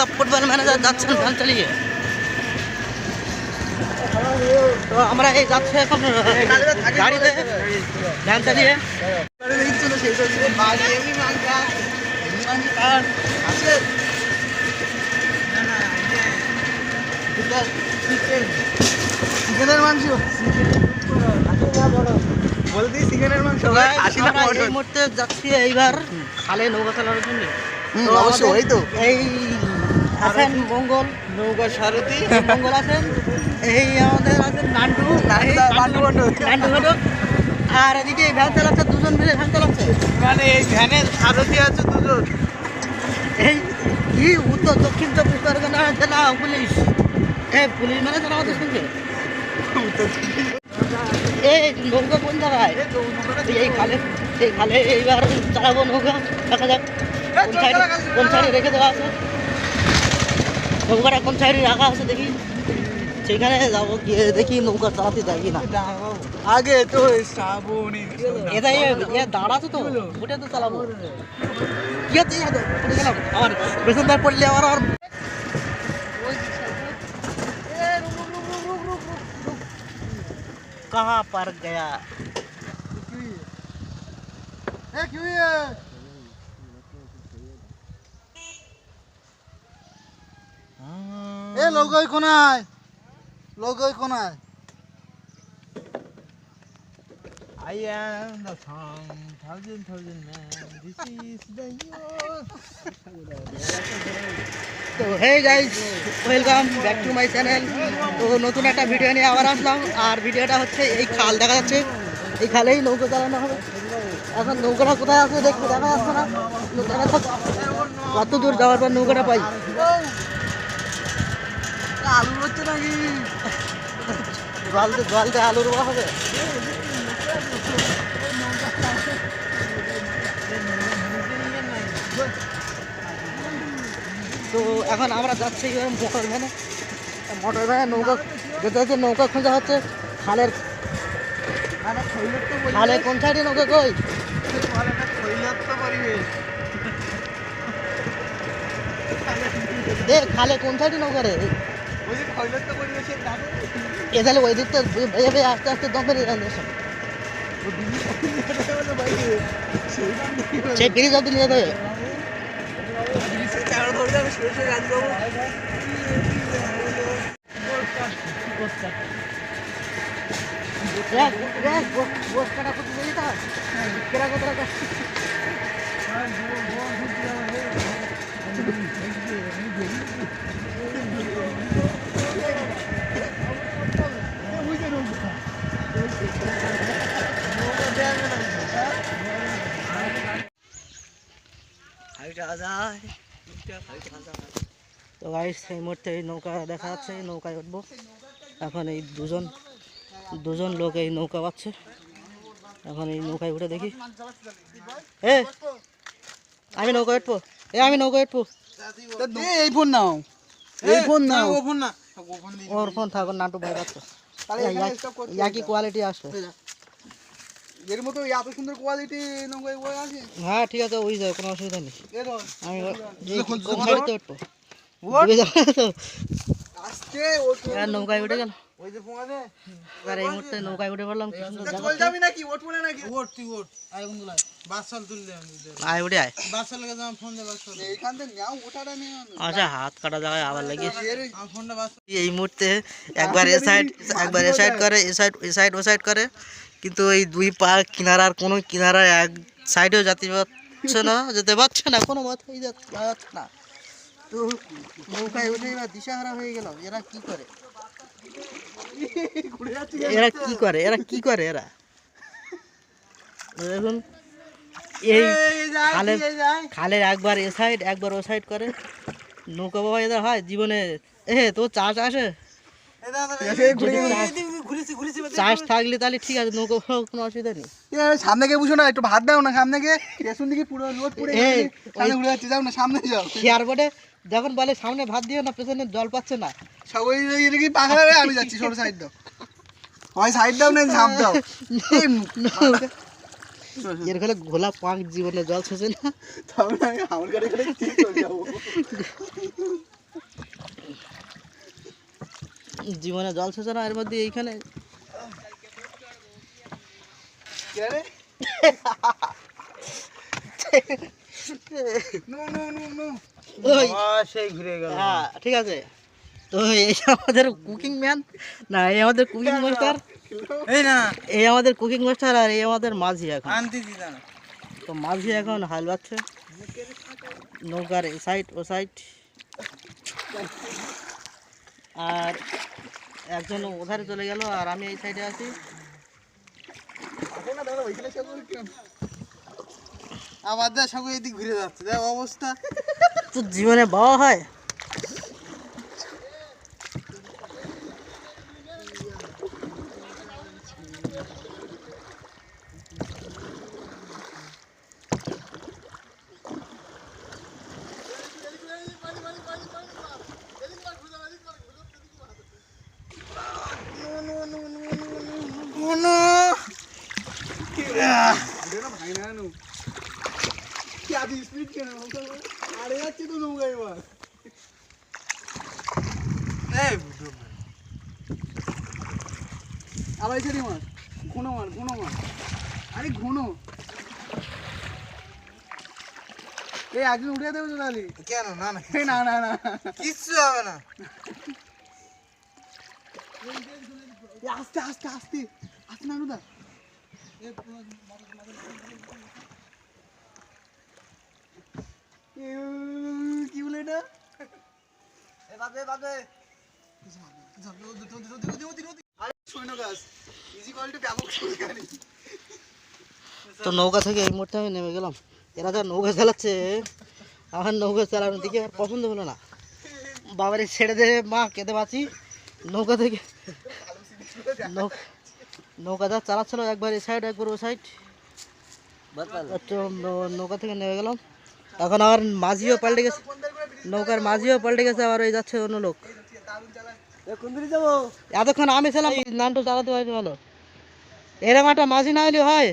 का football manager যাচ্ছেন van চালিয়ে। তো আমরা এই যাচ্ছে এখন গাড়িতে ভ্যান চালিয়ে। চিকেনের মাংস বলতে চিকেনের মাংস এই মুহূর্তে যাচ্ছি এইবার খালে নৌকা চালানোর জন্য। অবশ্যই তো এই আছেন মঙ্গল নৌকা সারথি মঙ্গল আছেন, এই আমাদের আছেন নান্টু ঘটক, আর এদিকে ভ্যান চালাচ্ছে দুজন মিলে ভ্যান চালাচ্ছে। মানে এই ভ্যানের সারথি আছে দুজন। এই কি উত্তর দক্ষিণ চব্বিশ পরগনা জেলা পুলিশ, এই পুলিশ মানে যারা আমাদের সঙ্গে এই নৌকা কোন জায়গায় এই খালে এইবার চালাবো নৌকা। দেখা যাক কোন সাইডে রেখে দেওয়া আছে নৌকাটা, কোন সাইডে রাখা আছে দেখি, সেখানে যাবো গিয়ে দেখি নৌকা চালাতে যাই কিনা। আগে তো শ্রাবণী এটাই দাঁড় আছে তো ওটা তো চালাবো। কি হচ্ছে গেলাম আমার পেছনদার পড়লে আমার আর कहाँ पर गया এ লগই কোনায় লগই কোনায় I am the song, thousand man, this is the year. তো hey guys, welcome back to my channel. তো নতুন একটা ভিডিও নিয়ে আবার আসলাম, আর ভিডিওটা হচ্ছে এই খাল দেখা যাচ্ছে, এই খালেই নৌকা চালানো হবে। এখন নৌকাটা কোথায় আছে দেখতে দেখা যাচ্ছে না, কত দূর যাওয়ার পর নৌকাটা পাই। আলু হচ্ছে নাকি জলতে আলু রোয়া হবে। তো এখন আমরা যাচ্ছি মোটর ভ্যানে নৌকা যেতে হচ্ছে, নৌকা খোঁজা হচ্ছে খালের খালে কোন সাইডে নৌকা কই দেখ খালে কোন সাইডে নৌকা রে এ তাহলে ওই দিক তো আস্তে আস্তে দম বেরিয়ে যাচ্ছে সেই ব্রিজ অব্দি নিয়ে যাবে। তো গাইস এই মুহূর্তে এই নৌকা দেখা যাচ্ছে, এই নৌকায় উঠবো। এখন এই দুজন লোক এই নৌকা পাচ্ছে, এখন এই নৌকায় উঠে দেখি। আমি নৌকা উঠবো, আমি নৌকা উঠবো। এই ফোন নাও, এই ফোন নাও, ও ফোন না, ওর ফোন থাকুন নাটু ভাই পাচ্ছে, একই কোয়ালিটি আসবে। এর মতো এত সুন্দর কোয়ালিটি নৌকায় ওই আছে। হ্যাঁ ঠিক আছে, ওই যায়, কোনো অসুবিধা নেই। আমি কোন সাইডে উঠবো নৌকায় উঠে গেল। আর এই মুহূর্তে নৌকায় উঠে পড়লাম, কি সুন্দর আয় উঠে আয়। আচ্ছা হাত কাটা জায়গায় আবার লেগে এই মুহূর্তে একবার এ সাইড করে এ সাইড করে, কিন্তু এই দুই পা কিনারার কোনো কিনারা এক সাইডেও যেতে পারছে না কোনো মাথায় যাচ্ছে না। তো নৌকায় উঠে এবার দিশাহারা হয়ে গেল। এরা কি করে দেখুন, এই খালের একবার এ সাইড একবার ও সাইড করে নৌকা। বাবা এদের হয় জীবনে তো চাষ আসে, চাষ থাকলে তাহলে ঠিক আছে, নৌকা কোনো অসুবিধা নেই। সামনে গিয়ে বুঝো না, একটু ভাত দাও না সামনে গিয়ে, পেছন দিকে পুরো লোড পড়ে ঘুরে যাচ্ছে। যাও না সামনে যাও, শেয়ার বোর্ডে যখন বলে সামনে ভাত দিও না, পেছনে জল পাচ্ছে না, সবাই কি পাখা রে, আমি যাচ্ছি, সরো সাইড দাও, হয় সাইড দাও না ঝাঁপ দাও। এর ফলে ঘোলা পাঁক জীবনে জল ছেঁচে না। আমার গাড়ি করে ঠিক হয়ে যাবো। জীবনে জল সেচে না এর মধ্যে এইখানে ওই, সেই ঘুরে গেল। হ্যাঁ ঠিক আছে। তো এই আমাদের কুকিং ম্যান, না এই আমাদের কুকিং মাস্টার, এই না এই আমাদের কুকিং মাস্টার, আর এই আমাদের মাঝি এখন। আনতে দিতা না। তো মাঝি এখন হাল বাচ্ছে নৌকার এই সাইড ও সাইড, আর একজন ওধারে চলে গেল আর আমি এই সাইডে আছি। আবার দা সব এদিক ঘুরে যাচ্ছে, দেখ অবস্থা। তো জীবনে বাবা হয়। আবার এখানে মার, ঘন মার, ঘন মার, আরে ঘন। এই আগে উড়ে দেবে তো তাহলে। কেন? না না না না না, কিচ্ছু হবে না। আস্তে আস্তে আস্তে আস্তে না রুদা। কি বলে এটা? তো নৌকা থেকে এই মুহূর্তে আমি নেমে গেলাম। এরা যা নৌকা চালাচ্ছে, আমার নৌকা চালানোর দিকে আর পছন্দ হলো না। বাবারে ছেড়ে দে মা, কেঁদে বাঁচি। নৌকা থেকে নৌকা যা চালাচ্ছিল, একবার এই সাইড একবার ও সাইড, নৌকা থেকে নেমে গেলাম। এখন আবার মাঝিও পাল্টে গেছে, নৌকার মাঝিও পাল্টে গেছে, আবার ওই যাচ্ছে অন্য লোক। এতক্ষণ আমি ছিলাম, নানটু চালাতে পারি ভালো। এরকম একটা মাঝি না হলে হয়।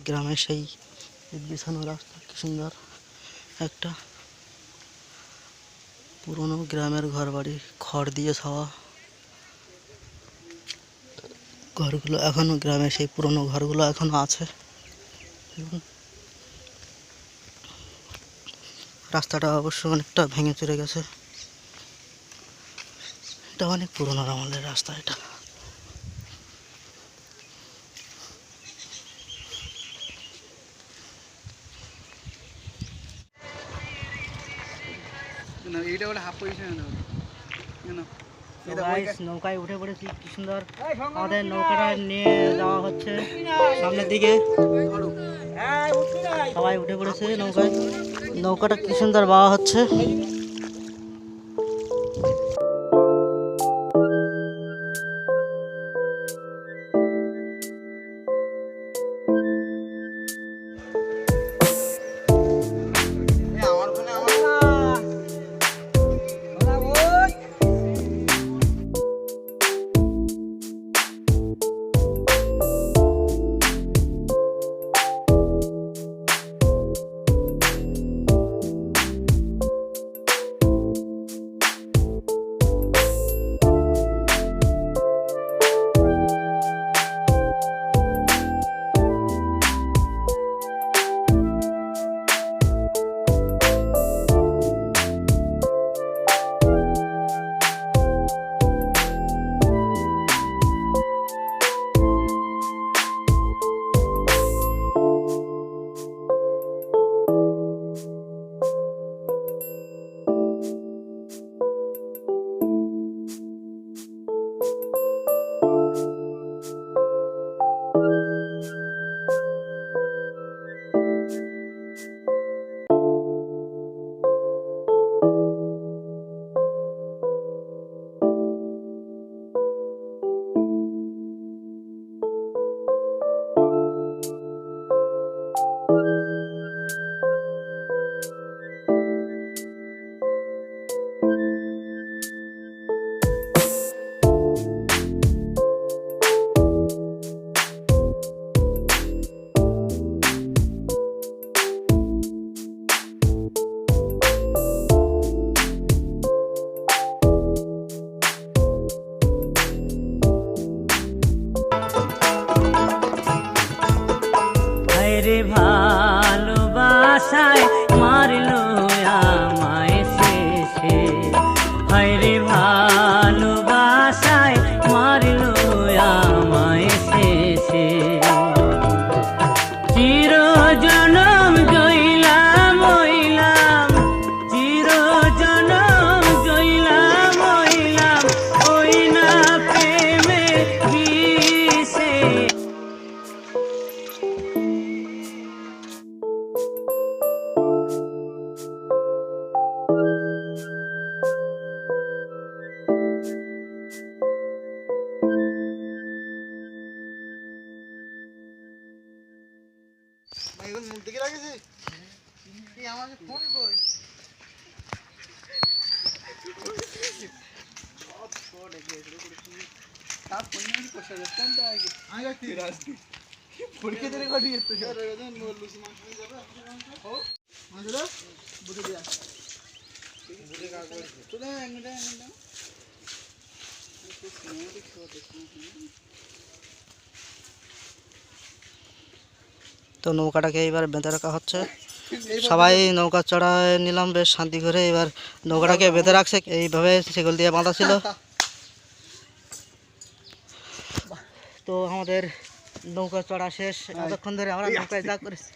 গ্রামের সেই বিছানো রাস্তা, কি সুন্দর একটা পুরনো গ্রামের ঘর বাড়ি, খড় দিয়ে ছাওয়া ঘরগুলো এখনো, গ্রামের সেই পুরনো ঘরগুলো এখনো আছে। এবং রাস্তাটা অবশ্য অনেকটা ভেঙে চুরে গেছে। এটা অনেক পুরনো আমলের রাস্তা এটা। এইটা বলে হাফ পজিশন। নৌকায় উঠে পড়েছি, কি সুন্দর আমাদের নৌকাটা নিয়ে যাওয়া হচ্ছে সামনের দিকে। সবাই উঠে পড়েছে নৌকায়, নৌকাটা কি সুন্দর বাওয়া হচ্ছে। হায়রে ভালোবাসায় মারলো আমায় শেষে চিরজনম জইলাম হইলাম চিরজনম জইলাম হইলাম ওই না প্রেমে বিষে এখন মুখ দিকে রাখেছি তুই আমাকে ফোন কর তো নৌকাটাকে এবার বেঁধে রাখা হচ্ছে, সবাই নৌকা চড়ায় নিলাম বেশ শান্তি করে। এবার নৌকাটাকে বেঁধে রাখছে, এইভাবে সেগুল দিয়ে বাঁধা ছিল। তো আমাদের নৌকা চড়া শেষ, এতক্ষণ ধরে আমরা নৌকায় যা করেছি।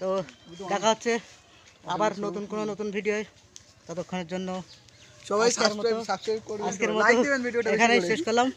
তো দেখা হচ্ছে আবার নতুন কোনো নতুন ভিডিও, ততক্ষণের জন্য সবাই আজকের মতো সাবস্ক্রাইব করবেন, আজকের লাইক মতো দিবেন ভিডিওটা, এখানেই শেষ করলাম।